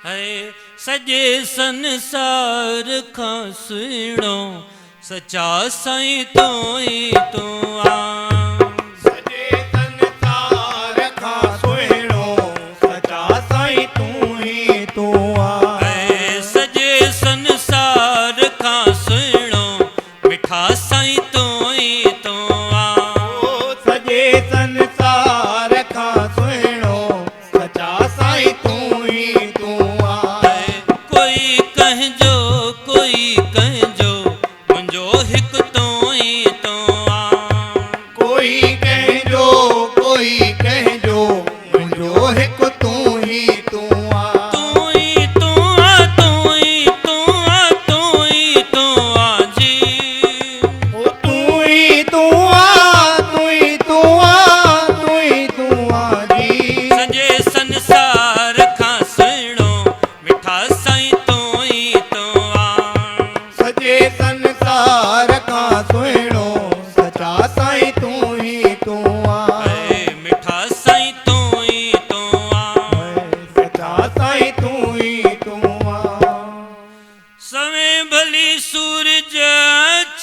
है सजे संसार खां सुहिणो सचा साईं तू ई तू आ। सजे संसार खां सुहिणो सचा साईं तू ई तू आ। है सजे संसार खां सुहिणो मिठा साईं तू ई तू आ। सजे संसार खां सुहिणो सचा साईं तू ई तू आ। कोई कंहिंजो मुंहिंजो हिकु तू ई तू आ। कोई कंहिंजो मुंहिंजो हिकु तू ई तू आ। तू ई तू आ, तू ई तू आ, तू ई तू आ जी। ओ तू ई तू आ, तू ई तू आ, तू ई तू आ जी। सजे संसार खां सुहिणो मिठा साईं तू ई तू आ। सजे संसार खां सुहिणो सचा साईं तू ई तू आ। मिठा साईं तू ई तू आ। सचा साईं तू ई तू आ। सवें भली सूरज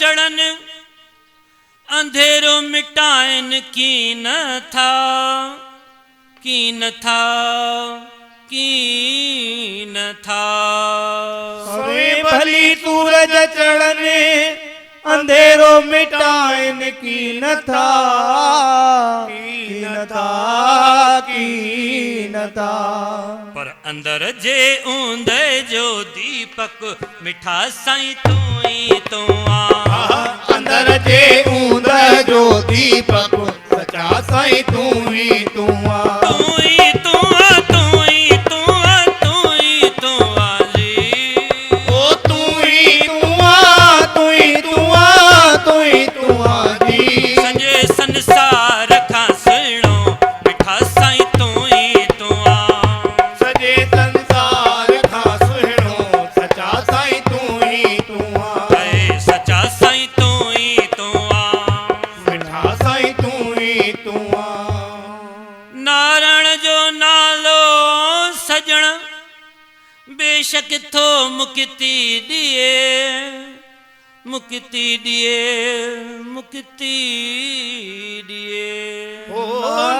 चढ़न अंधेरो मिटाइन की न था, की न था, की न था। सवें भली सूरज चढ़ने अंधेरो मिटाइन की न था, की न था, की न था। पर अंदर जे ऊंदे जो दीपक मिठा साईं तू ई तू आ। अंदर जे ऊंद जो दीपक सचा साईं तू ई तू आ। तू ई तू आ, तू ई तू आ, तू ई तू आ जी। ओ तू ई तू आ, तू ई तू आ, तू ई तू आ जी। सजे संसार खां सुहिणो मिठा साईं तू ई तू आ। सजे संसार खां सुहिणो सचा साईं तू ई तू आ। सचा साईं तू ई तू आ। मिठा साईं तू ई तू आ। नारायण जो नालो सजण बेशक थो मुक्ति ॾिए, मुक्ति ॾिए, मुक्ति ॾिए। ओ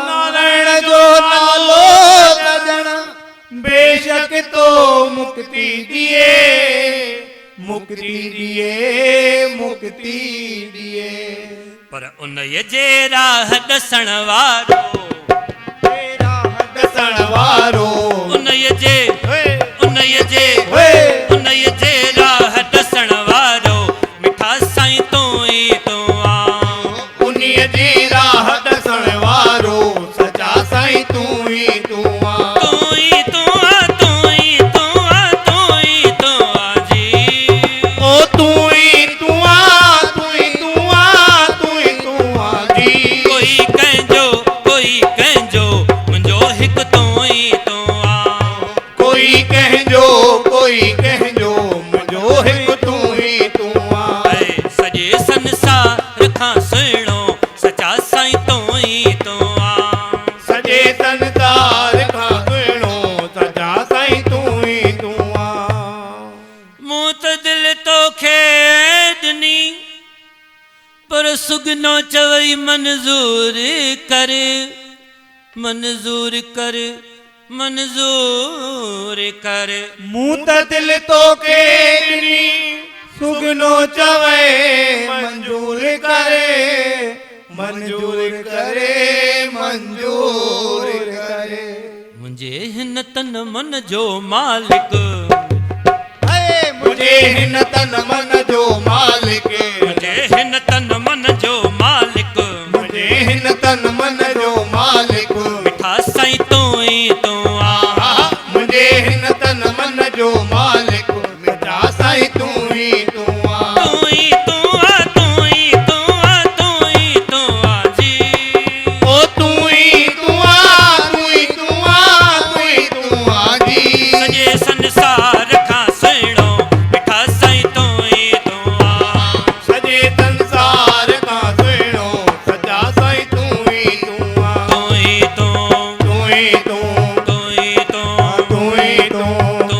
नारायण जो नालो सजण बेशक तो मुक्ति दिए, मुक्ति दिए, मुक्ति दिए। पर उन जे राह ॾसण वारो, ॾसण वारो उन जे राह ॾसण वारो मिठा साईं तू ई तू आ। उन्हीअ जी राह ॾसण वारो सचा साईं तू ई तू आ। तू ई तू आ, तू ई तू आ, तू ई तू आ जी। ओ तू ई तू आ, तू ई तू आ, तू ई तू आ जी। कोई कंहिंजो मुंहिंजो हिकु तू ई तू आ। कोई कंहिंजो मुंहिंजो हिकु तू ई तू आ। सॼे संसार खां सुहिणो सचा साईं तू ई तू आ। सॼे संसार खां सुहिणो सचा साईं तू ई तू आ। मूं त दिलि तोखे ॾिनी पर सुगनो चवई मंज़ूर कर, मंज़ूर कर, मंज़ूर कर। मूं त दिल तोखे ॾिनी सुगनो चवे मंजूर करे, मंजूर करे, मंजूर करे। मुंहिंजे हिन तन मन जो मालिक, मुझे हिन तन मन जो मालिक, मुंहिंजे हिन तन मन जो मालिक, मुझे हिन तन मन जो मालिक। मिठा साईं तू ई तू आ। मुझे हिन तन मन जो मालिक मिठा साईं तू ई तू आ। तू ई तू आ, तू ई तू आ, तू ई तू आ जी। ओ तू ई तू आ, तू ई तू आ, तू ई तू आ जी। सॼे संसार खां सुहिणो मिठा साईं तू ई तू आ। सॼे संसार खां सुहिणो सचा साईं तू ई तू आ। तू ई तू, तू ई तू, तू ई तू, तू ई तू, तू